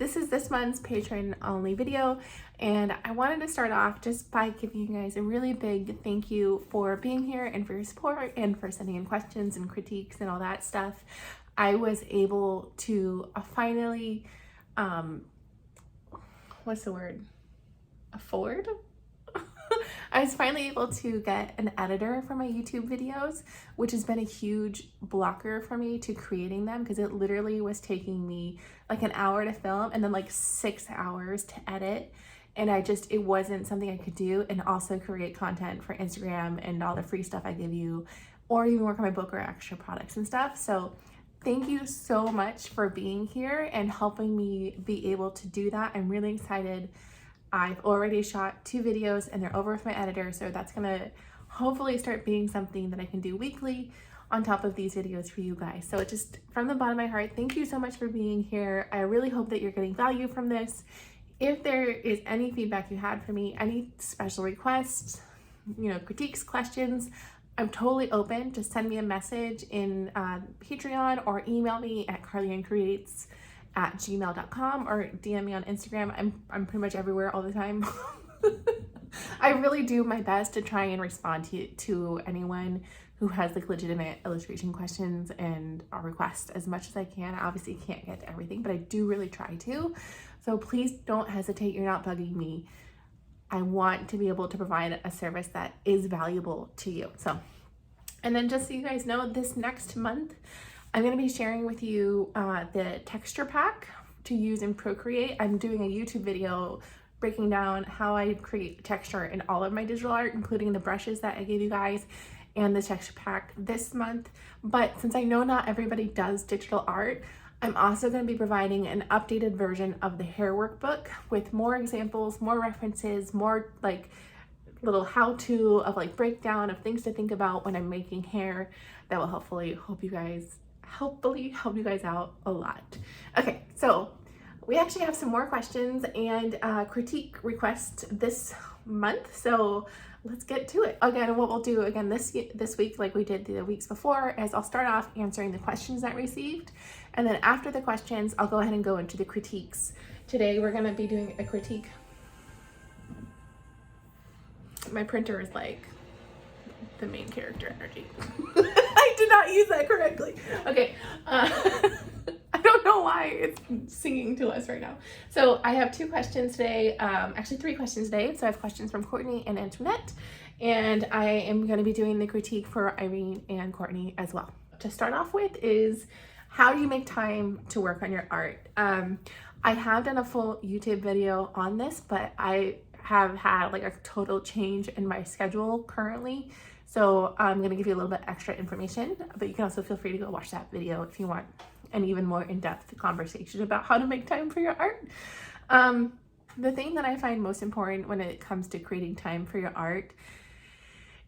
this is this month's Patreon only video, and I wanted to start off just by giving you guys a really big thank you for being here and for your support and for sending in questions and critiques and all that stuff. I was able to finally, what's the word? Afford? I was finally able to get an editor for my YouTube videos, which has been a huge blocker for me to creating them because it literally was taking me like an hour to film and then like 6 hours to edit. And it wasn't something I could do and also create content for Instagram and all the free stuff I give you, or even work on my book or extra products and stuff. So thank you so much for being here and helping me be able to do that. I'm really excited. I've already shot 2 videos and they're over with my editor, so that's gonna hopefully start being something that I can do weekly on top of these videos for you guys. So just from the bottom of my heart, thank you so much for being here. I really hope that you're getting value from this. If there is any feedback you had for me, any special requests, critiques, questions, I'm totally open. Just send me a message in Patreon or email me at carlyanncreates@gmail.com or DM me on Instagram. I'm pretty much everywhere all the time. I really do my best to try and respond to anyone who has like legitimate illustration questions and requests as much as I can. I obviously can't get to everything, but I do really try to. So please don't hesitate. You're not bugging me. I want to be able to provide a service that is valuable to you. So, and then just so you guys know, this next month, I'm going to be sharing with you the texture pack to use in Procreate. I'm doing a YouTube video breaking down how I create texture in all of my digital art, including the brushes that I gave you guys and the texture pack this month. But since I know not everybody does digital art, I'm also going to be providing an updated version of the hair workbook with more examples, more references, more like little how-to of like breakdown of things to think about when I'm making hair that will hopefully help you guys out a lot. Okay, so we actually have some more questions and critique requests this month, so let's get to it. Again, what we'll do again this week, like we did the weeks before, is I'll start off answering the questions that I received, and then after the questions, I'll go ahead and go into the critiques. Today, we're gonna be doing a critique. My printer is like the main character energy. I did not use that correctly. Okay. I don't know why it's singing to us right now. So I have 2 questions today, actually 3 questions today. So I have questions from Courtney and Antoinette, and I am going to be doing the critique for Irene and Courtney as well. To start off with is, how do you make time to work on your art? I have done a full YouTube video on this, but I have had like a total change in my schedule currently. So I'm going to give you a little bit extra information, but you can also feel free to go watch that video if you want an even more in-depth conversation about how to make time for your art. The thing that I find most important when it comes to creating time for your art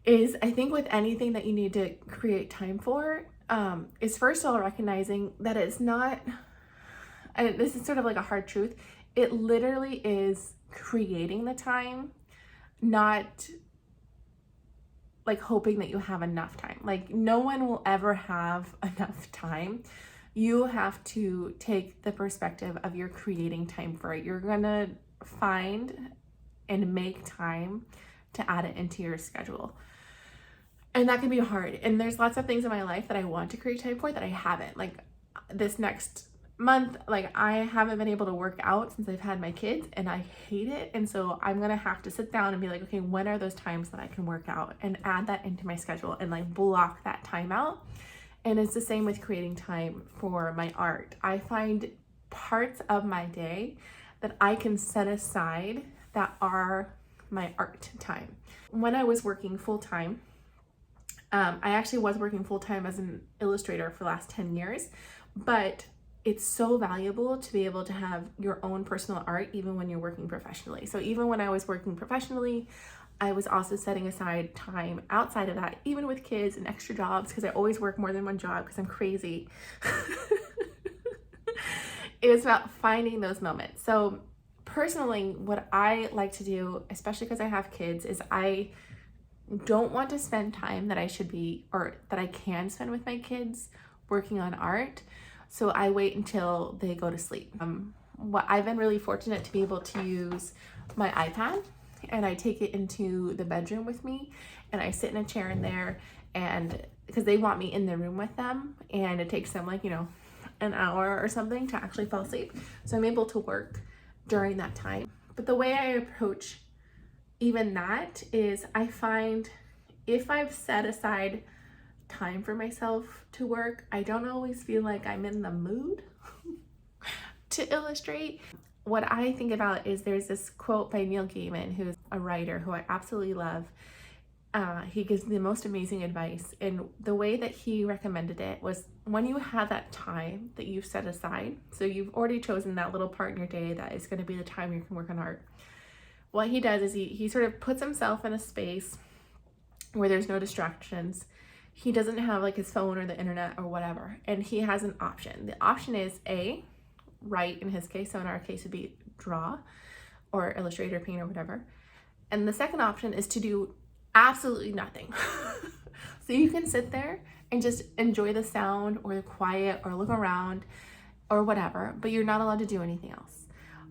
is, I think with anything that you need to create time for, is first of all recognizing that it's not, and this is sort of like a hard truth, it literally is creating the time, not like hoping that you have enough time. Like no one will ever have enough time. You have to take the perspective of you're creating time for it. You're gonna find and make time to add it into your schedule. And that can be hard. And there's lots of things in my life that I want to create time for that I haven't. Like this next month, like I haven't been able to work out since I've had my kids and I hate it. And so I'm gonna have to sit down and be like, okay, when are those times that I can work out, and add that into my schedule and like block that time out. And it's the same with creating time for my art. I find parts of my day that I can set aside that are my art time. When I was working full-time, I actually was working full-time as an illustrator for the last 10 years, but it's so valuable to be able to have your own personal art even when you're working professionally. So even when I was working professionally, I was also setting aside time outside of that, even with kids and extra jobs, because I always work more than one job because I'm crazy. It was about finding those moments. So personally, what I like to do, especially because I have kids, is I don't want to spend time that I should be, or that I can spend with my kids working on art. So I wait until they go to sleep. what I've been really fortunate to be able to use my iPad, and I take it into the bedroom with me, and I sit in a chair in there, and because they want me in the room with them, and it takes them like, you know, an hour or something to actually fall asleep. So I'm able to work during that time. But the way I approach even that is, I find if I've set aside time for myself to work, I don't always feel like I'm in the mood to illustrate. What I think about is, there's this quote by Neil Gaiman, who's a writer who I absolutely love. He gives the most amazing advice, and the way that he recommended it was, when you have that time that you've set aside, so you've already chosen that little part in your day that is going to be the time you can work on art, what he does is he sort of puts himself in a space where there's no distractions. He doesn't have like his phone or the internet or whatever, and he has an option. The option is A, write in his case, so in our case would be draw or illustrate or paint or whatever. And the second option is to do absolutely nothing. So you can sit there and just enjoy the sound or the quiet or look around or whatever, but you're not allowed to do anything else.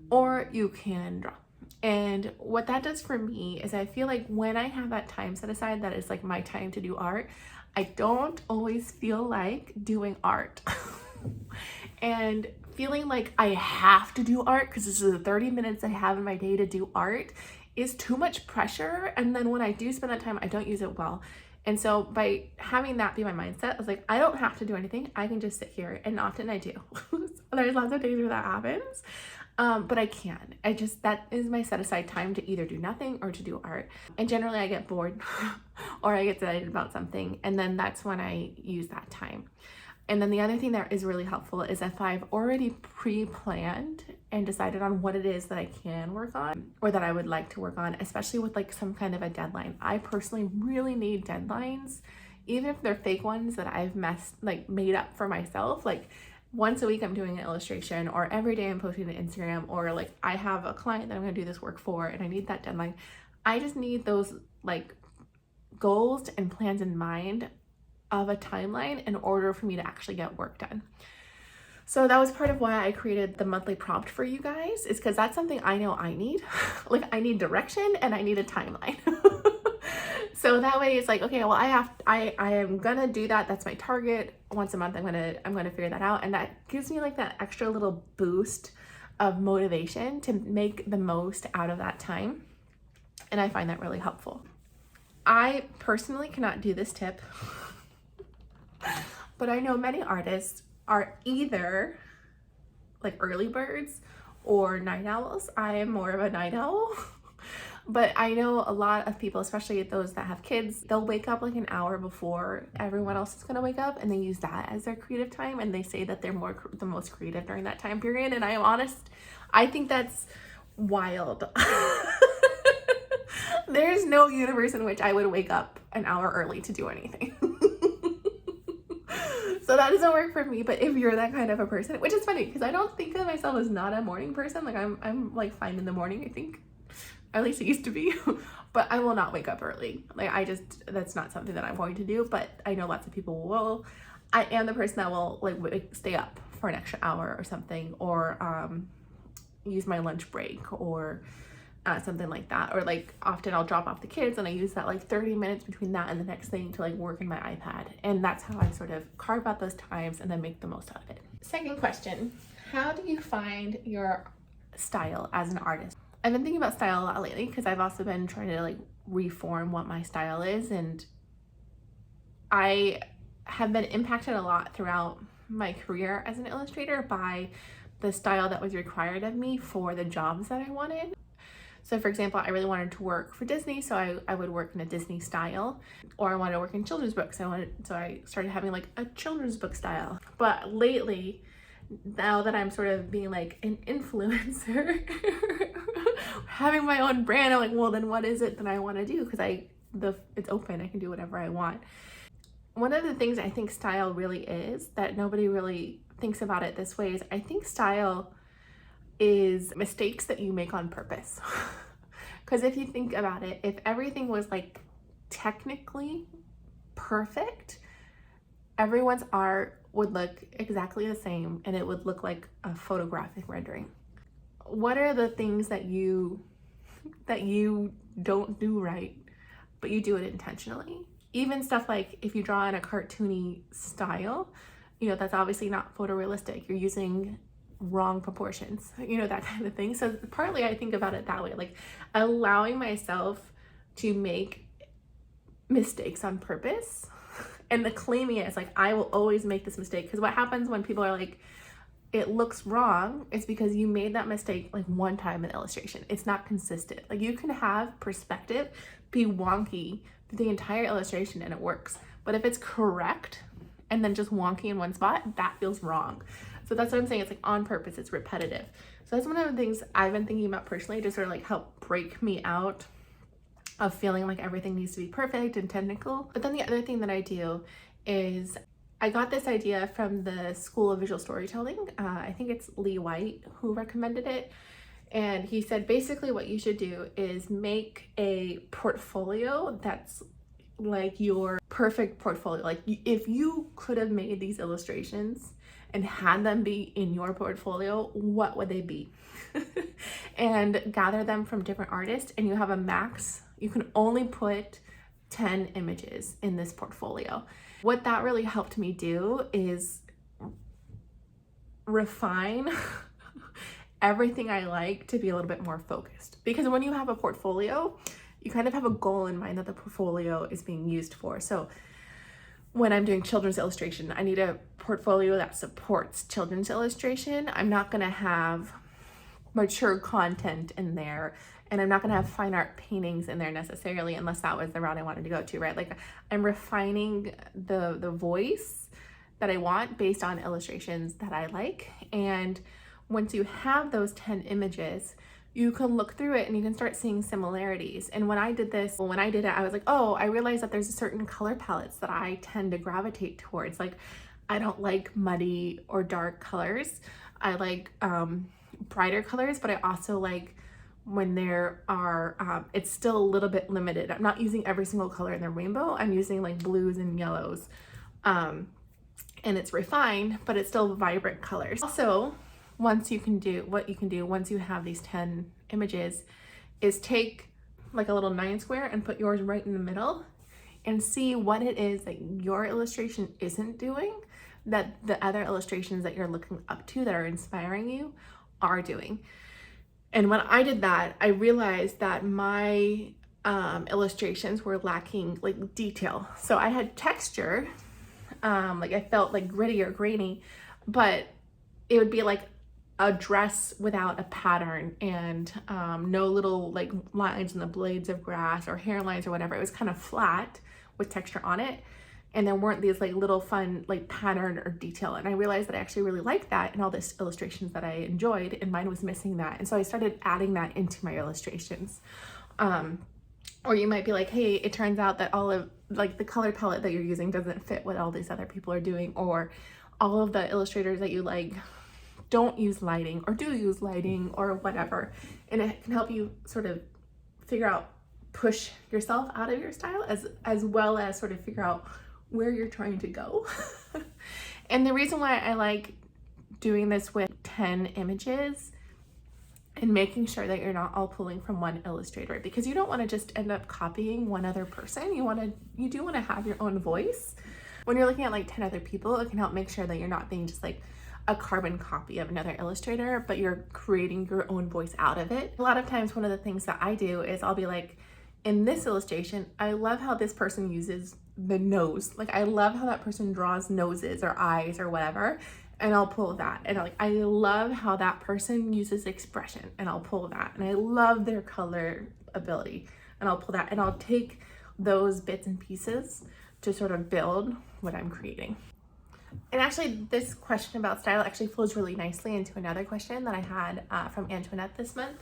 Or you can draw. And what that does for me is, I feel like when I have that time set aside, that is like my time to do art, I don't always feel like doing art. And feeling like I have to do art because this is the 30 minutes I have in my day to do art is too much pressure. And then when I do spend that time, I don't use it well. And so by having that be my mindset, I was like, I don't have to do anything. I can just sit here. And often I do. There's lots of days where that happens. But I can. That is my set aside time to either do nothing or to do art. And generally I get bored or I get excited about something. And then that's when I use that time. And then the other thing that is really helpful is if I've already pre-planned and decided on what it is that I can work on or that I would like to work on, especially with like some kind of a deadline. I personally really need deadlines, even if they're fake ones that I've made up for myself. Like once a week I'm doing an illustration, or every day I'm posting to Instagram, or like I have a client that I'm gonna do this work for and I need that deadline. I just need those like goals and plans in mind of a timeline in order for me to actually get work done. So that was part of why I created the monthly prompt for you guys, is because that's something I know I need. Like I need direction and I need a timeline. So that way it's like, okay, well I am gonna do that. That's my target. Once a month I'm gonna figure that out. And that gives me like that extra little boost of motivation to make the most out of that time. And I find that really helpful. I personally cannot do this tip. But I know many artists are either like early birds or night owls. I am more of a night owl. But I know a lot of people, especially those that have kids, they'll wake up like an hour before everyone else is gonna wake up, and they use that as their creative time, and they say that they're the most creative during that time period. And I am honest, I think that's wild. There's no universe in which I would wake up an hour early to do anything. So that doesn't work for me. But if you're that kind of a person, which is funny because I don't think of myself as not a morning person. Like I'm like fine in the morning, I think. At least I used to be. But I will not wake up early. Like that's not something that I'm going to do. But I know lots of people will. I am the person that will like stay up for an extra hour or something, or use my lunch break, or something like that. Or like often I'll drop off the kids and I use that like 30 minutes between that and the next thing to like work in my iPad. And that's how I sort of carve out those times and then make the most out of it. Second question, how do you find your style as an artist? I've been thinking about style a lot lately because I've also been trying to like reform what my style is, and I have been impacted a lot throughout my career as an illustrator by the style that was required of me for the jobs that I wanted. So for example, I really wanted to work for Disney, so I would work in a Disney style, or I wanted to work in children's books. So I started having like a children's book style. But lately, now that I'm sort of being like an influencer, having my own brand, I'm like, well, then what is it that I want to do? Because it's open, I can do whatever I want. One of the things I think style really is, that nobody really thinks about it this way, is I think style is mistakes that you make on purpose. Because if you think about it, if everything was like technically perfect, everyone's art would look exactly the same and it would look like a photographic rendering. what are the things that you don't do right, but you do it intentionally? Even stuff like if you draw in a cartoony style, you know, that's obviously not photorealistic. You're using wrong proportions, you know, that kind of thing. So partly I think about it that way, like allowing myself to make mistakes on purpose, and the claiming it is like, I will always make this mistake. Because what happens when people are like, it looks wrong, it's because you made that mistake like one time in illustration. It's not consistent. Like you can have perspective be wonky through the entire illustration and it works. But if it's correct and then just wonky in one spot, that feels wrong. So that's what I'm saying. It's like on purpose, it's repetitive. So that's one of the things I've been thinking about personally to sort of like help break me out of feeling like everything needs to be perfect and technical. But then the other thing that I do is I got this idea from the School of Visual Storytelling. I think it's Lee White who recommended it. And he said basically what you should do is make a portfolio that's like your perfect portfolio. Like if you could have made these illustrations and had them be in your portfolio, what would they be? And gather them from different artists, and you have a max. You can only put 10 images in this portfolio. What that really helped me do is refine everything I like to be a little bit more focused. Because when you have a portfolio, you kind of have a goal in mind that the portfolio is being used for. So when I'm doing children's illustration, I need a portfolio that supports children's illustration. I'm not gonna have mature content in there, and I'm not gonna have fine art paintings in there necessarily, unless that was the route I wanted to go to, right? Like I'm refining the voice that I want based on illustrations that I like. And once you have those 10 images, you can look through it and you can start seeing similarities. And when I did it, I was like, oh, I realized that there's certain color palettes that I tend to gravitate towards. Like I don't like muddy or dark colors. I like brighter colors, but I also like when there are, it's still a little bit limited. I'm not using every single color in the rainbow. I'm using like blues and yellows. And it's refined, but it's still vibrant colors. Also, what you can do once you have these 10 images is take like a little 9 square and put yours right in the middle and see what it is that your illustration isn't doing that the other illustrations that you're looking up to that are inspiring you are doing. And when I did that, I realized that my illustrations were lacking like detail. So I had texture, like I felt like gritty or grainy, but it would be like a dress without a pattern and no little like lines in the blades of grass or hairlines or whatever. It was kind of flat with texture on it. And there weren't these like little fun like pattern or detail. And I realized that I actually really liked that in all these illustrations that I enjoyed, and mine was missing that. And so I started adding that into my illustrations. Or you might be like, hey, it turns out that all of like the color palette that you're using doesn't fit what all these other people are doing, or all of the illustrators that you like don't use lighting or do use lighting or whatever. And it can help you sort of figure out, push yourself out of your style as well as sort of figure out where you're trying to go. And the reason why I like doing this with 10 images and making sure that you're not all pulling from one illustrator, because you don't want to just end up copying one other person. You do want to have your own voice. When you're looking at like 10 other people, it can help make sure that you're not being just like a carbon copy of another illustrator, but you're creating your own voice out of it. A lot of times one of the things that I do is I'll be like, in this illustration, I love how this person uses the nose. Like I love how that person draws noses or eyes or whatever, and I'll pull that. And I love how that person uses expression, and I'll pull that. And I love their color ability, and I'll pull that. And I'll take those bits and pieces to sort of build what I'm creating. And actually this question about style actually flows really nicely into another question that I had from Antoinette this month.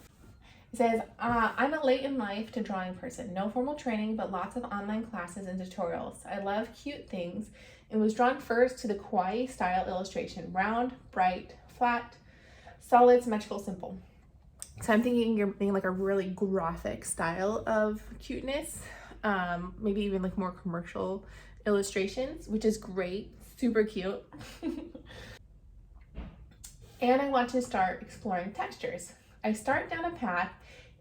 It says, I'm a late in life to drawing person. No formal training, but lots of online classes and tutorials. I love cute things and was drawn first to the kawaii style illustration. Round, bright, flat, solid, symmetrical, simple. So I'm thinking you're being like a really graphic style of cuteness. Maybe even like more commercial illustrations, which is great. Super cute. And I want to start exploring textures. I start down a path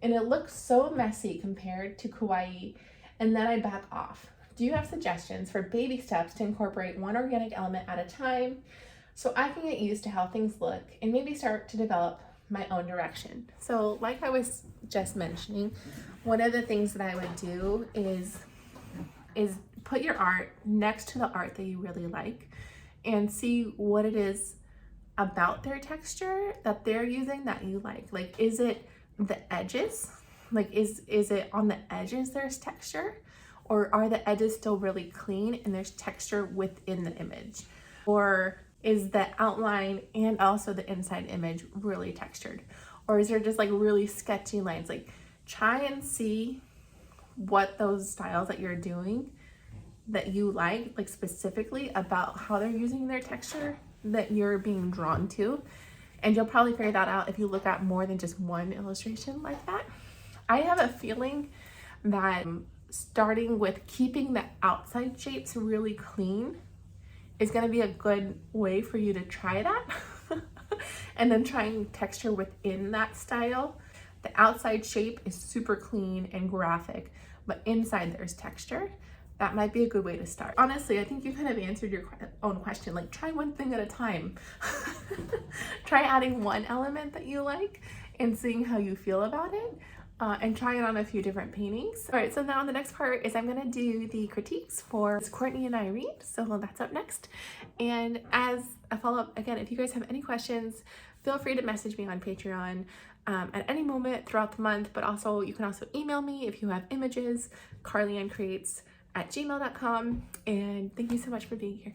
and it looks so messy compared to kawaii, and then I back off. Do you have suggestions for baby steps to incorporate one organic element at a time so I can get used to how things look and maybe start to develop my own direction? So like I was just mentioning, one of the things that I would do is put your art next to the art that you really like and see what it is about their texture that they're using that you like. Like, is it the edges? Like, is it on the edges there's texture? Or are the edges still really clean and there's texture within the image? Or is the outline and also the inside image really textured? Or is there just like really sketchy lines? Like, try and see what those styles that you're doing that you like specifically about how they're using their texture that you're being drawn to. And you'll probably figure that out if you look at more than just one illustration like that. I have a feeling that starting with keeping the outside shapes really clean is going to be a good way for you to try that. And then trying texture within that style. The outside shape is super clean and graphic, but inside there's texture. That might be a good way to start. Honestly, I think you kind of answered your own question. Like, try one thing at a time. Try adding one element that you like and seeing how you feel about it. And try it on a few different paintings. All right, so now the next part is I'm gonna do the critiques for Courtney and Irene. So that's up next. And as a follow-up, again, if you guys have any questions, feel free to message me on Patreon at any moment throughout the month, but also you can also email me if you have images, carlyannecreates@gmail.com. And thank you so much for being here.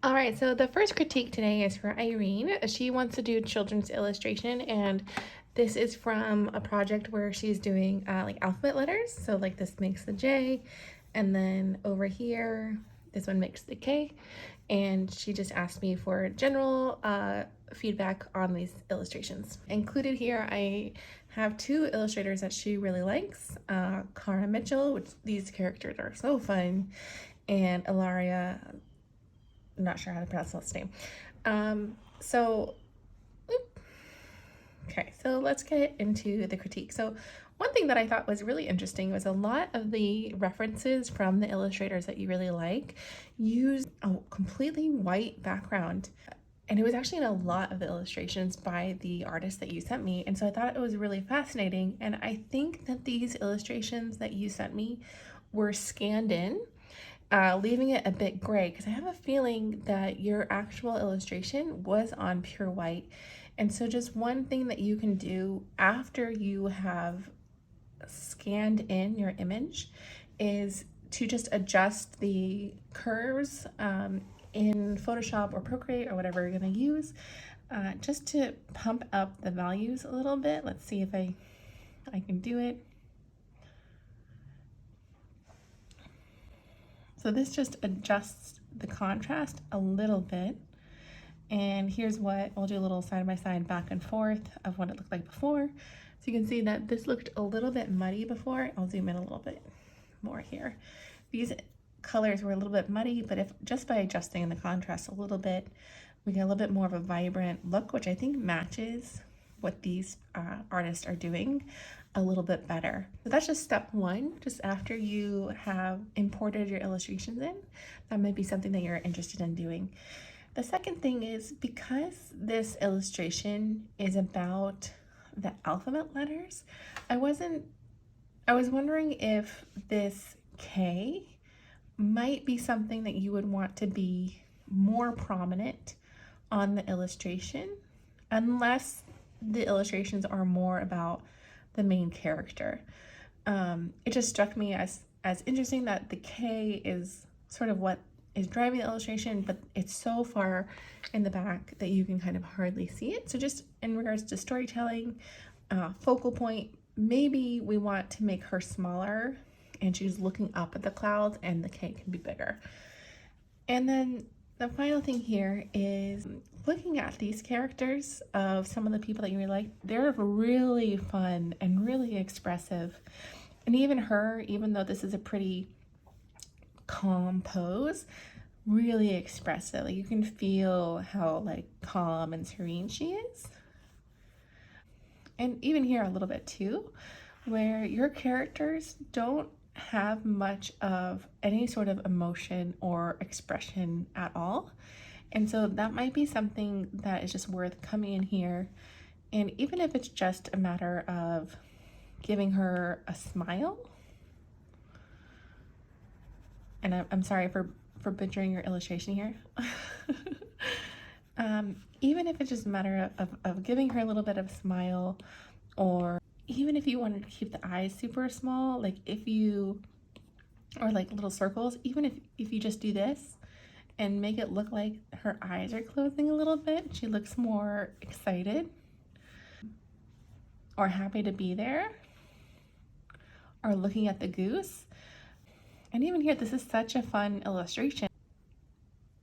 All right, so the first critique today is for Irene. She wants to do children's illustration, and this is from a project where she's doing like alphabet letters. So like this makes the J, and then over here, this one makes the K. And she just asked me for general feedback on these illustrations. Included here, I have two illustrators that she really likes. Cara Mitchell, which these characters are so fun, and Ilaria, I'm not sure how to pronounce last name. Okay, so let's get into the critique. So one thing that I thought was really interesting was a lot of the references from the illustrators that you really like use a completely white background. And it was actually in a lot of the illustrations by the artist that you sent me. And so I thought it was really fascinating. And I think that these illustrations that you sent me were scanned in, leaving it a bit gray, because I have a feeling that your actual illustration was on pure white. And so just one thing that you can do after you have scanned in your image is to just adjust the curves in Photoshop or Procreate or whatever you're going to use, just to pump up the values a little bit. Let's see if I can do it. So this just adjusts the contrast a little bit. And here's what, I'll do a little side by side back and forth of what it looked like before. So you can see that this looked a little bit muddy before. I'll zoom in a little bit more here. These colors were a little bit muddy, but if just by adjusting the contrast a little bit, we get a little bit more of a vibrant look, which I think matches what these artists are doing a little bit better. So that's just step one, just after you have imported your illustrations in. That might be something that you're interested in doing. The second thing is, because this illustration is about the alphabet letters, I was wondering if this K might be something that you would want to be more prominent on the illustration, unless the illustrations are more about the main character. It just struck me as interesting that the K is sort of what is driving the illustration, but it's so far in the back that you can kind of hardly see it. So just in regards to storytelling, focal point, maybe we want to make her smaller and she's looking up at the clouds and the K can be bigger. And then the final thing here is looking at these characters of some of the people that you really like. They're really fun and really expressive. And even her, even though this is a pretty calm pose, really expressive. Like, you can feel how like calm and serene she is. and even here a little bit too, where your characters don't have much of any sort of emotion or expression at all. And so that might be something that is just worth coming in here. And even if it's just a matter of giving her a smile, and I'm sorry for butchering your illustration here. Even if it's just a matter of giving her a little bit of a smile, or even if you wanted to keep the eyes super small, like if you, or like little circles, even if you just do this and make it look like her eyes are closing a little bit, she looks more excited or happy to be there, or looking at the goose. And even here, this is such a fun illustration.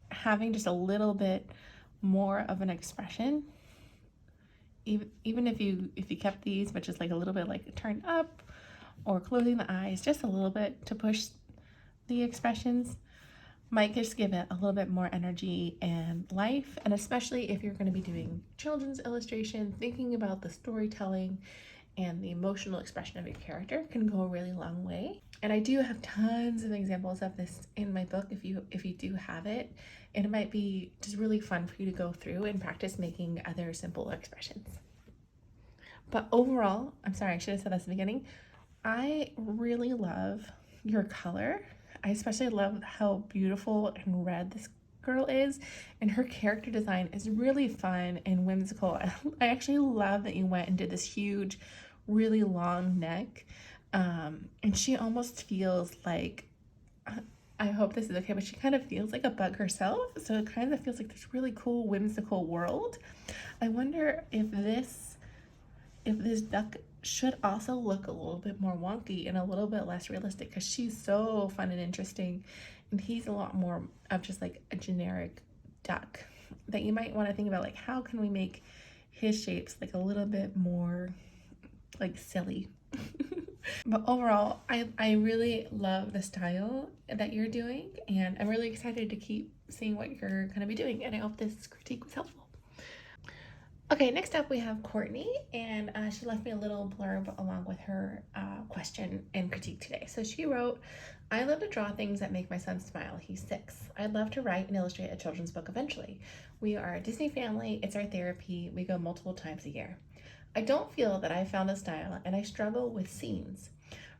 Having just a little bit more of an expression, even if you kept these, but just like a little bit like turned up, or closing the eyes just a little bit to push the expressions, might just give it a little bit more energy and life. And especially if you're going to be doing children's illustration, thinking about the storytelling and the emotional expression of your character can go a really long way. And I do have tons of examples of this in my book if you do have it, and it might be just really fun for you to go through and practice making other simple expressions. But overall, I'm sorry, I should have said this at the beginning, I really love your color. I especially love how beautiful and red this girl is, and her character design is really fun and whimsical. I actually love that you went and did this huge, really long neck, and she almost feels like, I hope this is okay, but she kind of feels like a bug herself, so it kind of feels like this really cool, whimsical world. I wonder if this duck should also look a little bit more wonky and a little bit less realistic, because she's so fun and interesting, and he's a lot more of just like a generic duck that you might want to think about, like how can we make his shapes like a little bit more like silly. But overall, I really love the style that you're doing, and I'm really excited to keep seeing what you're going to be doing, and I hope this critique was helpful. Okay, next up we have Courtney, and she left me a little blurb along with her question and critique today. So she wrote, I love to draw things that make my son smile. He's 6. I'd love to write and illustrate a children's book eventually. We are a Disney family. It's our therapy. We go multiple times a year. I don't feel that I found a style, and I struggle with scenes.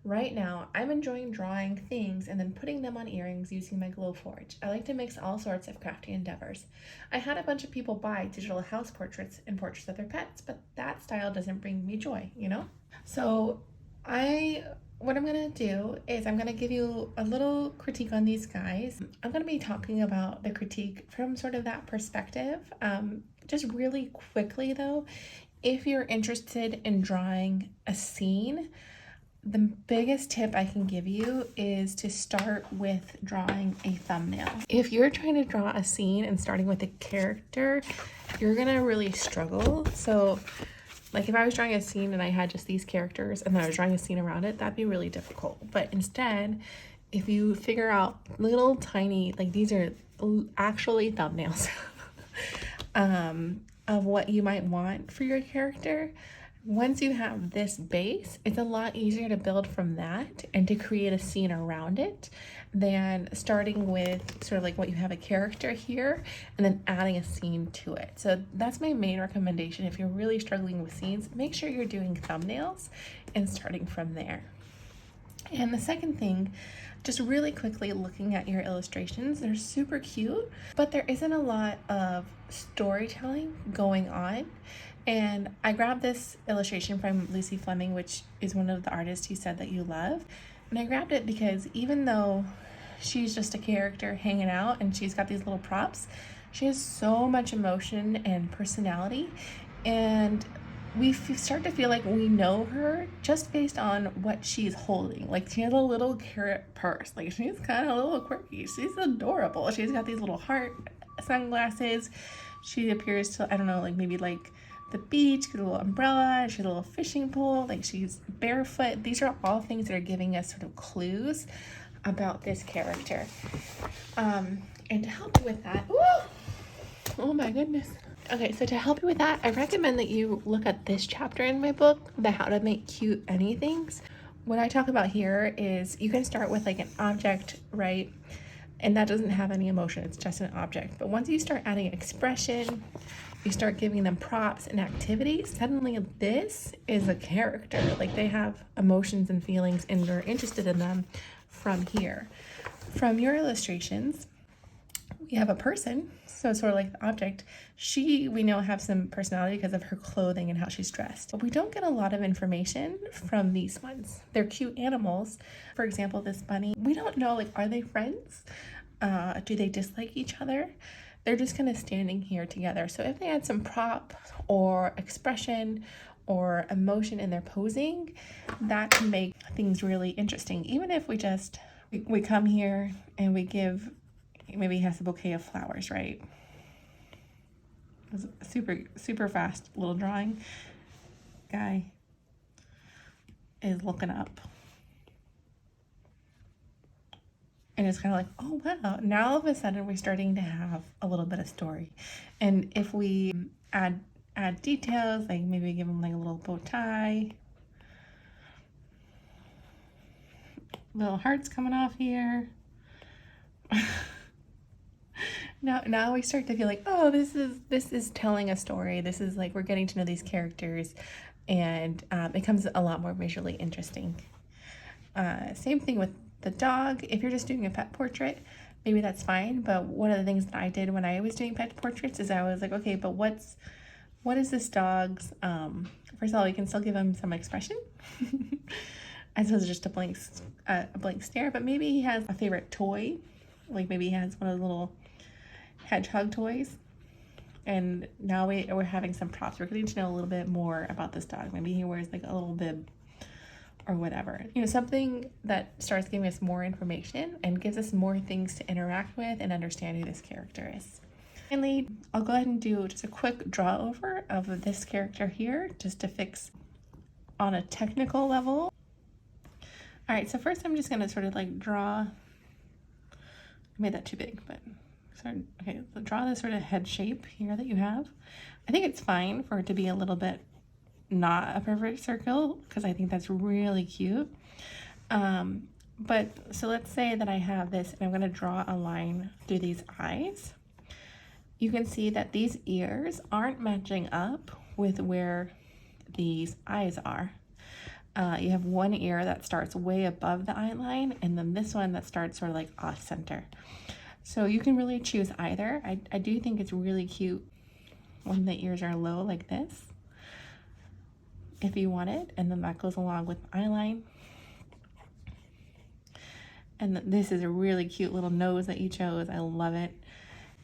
Right now, I'm enjoying drawing things and then putting them on earrings using my Glowforge. I like to mix all sorts of crafty endeavors. I had a bunch of people buy digital house portraits and portraits of their pets, but that style doesn't bring me joy, you know? So what I'm gonna do is I'm gonna give you a little critique on these guys. I'm gonna be talking about the critique from sort of that perspective. Just really quickly though, if you're interested in drawing a scene, the biggest tip I can give you is to start with drawing a thumbnail. If you're trying to draw a scene and starting with a character, you're gonna really struggle. So like if I was drawing a scene and I had just these characters and then I was drawing a scene around it, that'd be really difficult. But instead, if you figure out little tiny, like these are actually thumbnails of what you might want for your character, once you have this base, it's a lot easier to build from that and to create a scene around it than starting with sort of like what you have a character here and then adding a scene to it. So that's my main recommendation. If you're really struggling with scenes, make sure you're doing thumbnails and starting from there. And the second thing, just really quickly looking at your illustrations, they're super cute, but there isn't a lot of storytelling going on. And I grabbed this illustration from Lucy Fleming, which is one of the artists you said that you love. And I grabbed it because even though she's just a character hanging out and she's got these little props, she has so much emotion and personality. And we start to feel like we know her just based on what she's holding. Like she has a little carrot purse. Like she's kind of a little quirky. She's adorable. She's got these little heart sunglasses. She appears to, I don't know, like maybe like the beach, a little umbrella, she has a little fishing pole, like she's barefoot. These are all things that are giving us sort of clues about this character. And to help you with that, oh my goodness. Okay, so to help you with that, I recommend that you look at this chapter in my book, the How to Make Cute Anythings. What I talk about here is you can start with like an object, right? And that doesn't have any emotion, it's just an object. But once you start adding expression, you start giving them props and activities, suddenly this is a character. Like they have emotions and feelings and you're interested in them from here. From your illustrations, we have a person, so it's sort of like the object. We know have some personality because of her clothing and how she's dressed. But we don't get a lot of information from these ones. They're cute animals. For example, this bunny, we don't know, like, are they friends? Do they dislike each other? They're just kind of standing here together. So if they had some prop or expression or emotion in their posing, that can make things really interesting. Even if we come here and we give, maybe he has a bouquet of flowers, right? It was a super fast little drawing. Guy is looking up. And it's kind of like, oh wow, now all of a sudden we're starting to have a little bit of story. And if we add details, like maybe give them like a little bow tie, little hearts coming off here. Now we start to feel like, oh, this is telling a story. This is like we're getting to know these characters, and it becomes a lot more visually interesting. Same thing with the dog. If you're just doing a pet portrait, maybe that's fine. But one of the things that I did when I was doing pet portraits is I was like, okay, but what is this dog's? First of all, we can still give him some expression, as opposed to just a blank stare. But maybe he has a favorite toy, like maybe he has one of the little hedgehog toys. And now we're having some props. We're getting to know a little bit more about this dog. Maybe he wears like a little bib or whatever. Something that starts giving us more information and gives us more things to interact with and understand who this character is. Finally, I'll go ahead and do just a quick draw over of this character here, just to fix on a technical level. All right, so first I'm just gonna sort of like draw, I made that too big, but okay, so draw this sort of head shape here that you have. I think it's fine for it to be a little bit not a perfect circle because I think that's really cute. But so let's say that I have this and I'm going to draw a line through these eyes. You can see that these ears aren't matching up with where these eyes are. You have one ear that starts way above the eye line and then this one that starts sort of like off center. So you can really choose either. I do think it's really cute when the ears are low like this, if you want it, and then that goes along with eye line. And this is a really cute little nose that you chose. I love it.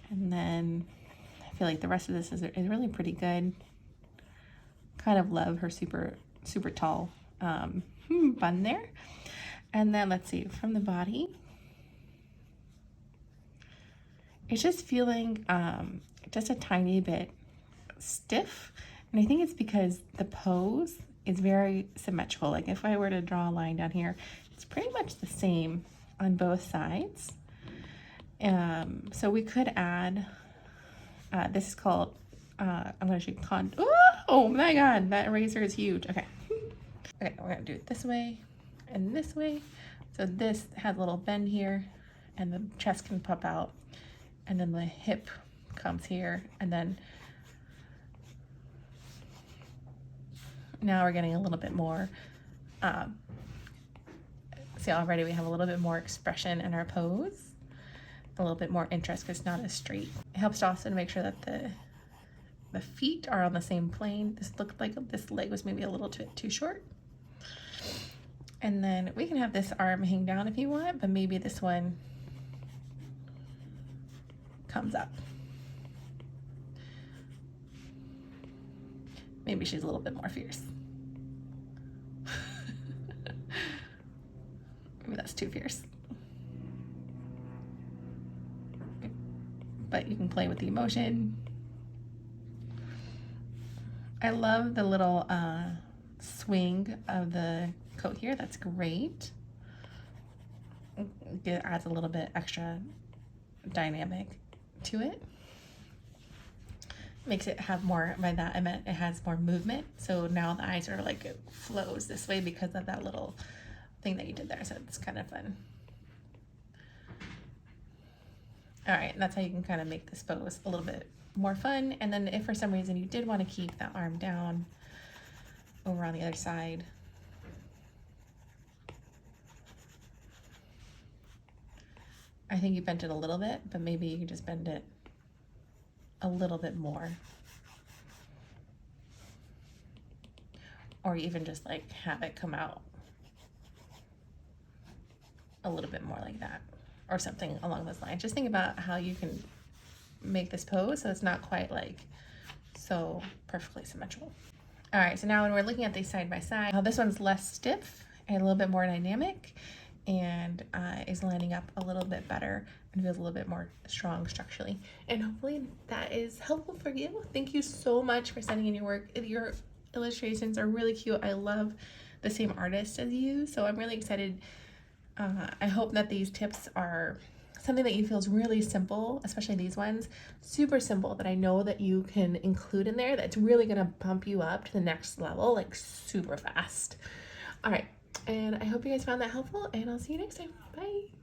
And then I feel like the rest of this is really pretty good. Kind of love her super tall bun there. And then let's see, from the body, it's just feeling just a tiny bit stiff. And I think it's because the pose is very symmetrical. Like if I were to draw a line down here, it's pretty much the same on both sides. So we could add, this is called, I'm gonna shoot oh my God, that eraser is huge. Okay, we're gonna do it this way and this way. So this has a little bend here and the chest can pop out and then the hip comes here and then now we're getting a little bit more, see already we have a little bit more expression in our pose, a little bit more interest because it's not as straight. It helps also to make sure that the feet are on the same plane. This looked like this leg was maybe a little bit too short. And then we can have this arm hang down if you want, but maybe this one comes up. Maybe she's a little bit more fierce. Maybe that's too fierce. But you can play with the emotion. I love the little swing of the coat here. That's great. It adds a little bit extra dynamic to it. makes it have more, by that I meant it has more movement. So now the eyes are like, it flows this way because of that little thing that you did there. So it's kind of fun. All right, and that's how you can kind of make this pose a little bit more fun. And then if for some reason you did want to keep that arm down over on the other side, I think you bent it a little bit, but maybe you can just bend it a little bit more. Or even just like have it come out a little bit more like that, or something along those lines. Just think about how you can make this pose so it's not quite like so perfectly symmetrical. All right, so now when we're looking at these side by side, this one's less stiff and a little bit more dynamic, and is lining up a little bit better and feels a little bit more strong structurally. And hopefully that is helpful for you. Thank you so much for sending in your work. Your illustrations are really cute. I love the same artist as you, so I'm really excited. I hope that these tips are something that you feel is really simple, especially these ones, super simple, that I know that you can include in there, that's really gonna bump you up to the next level, like super fast. All right, and I hope you guys found that helpful, and I'll see you next time. Bye.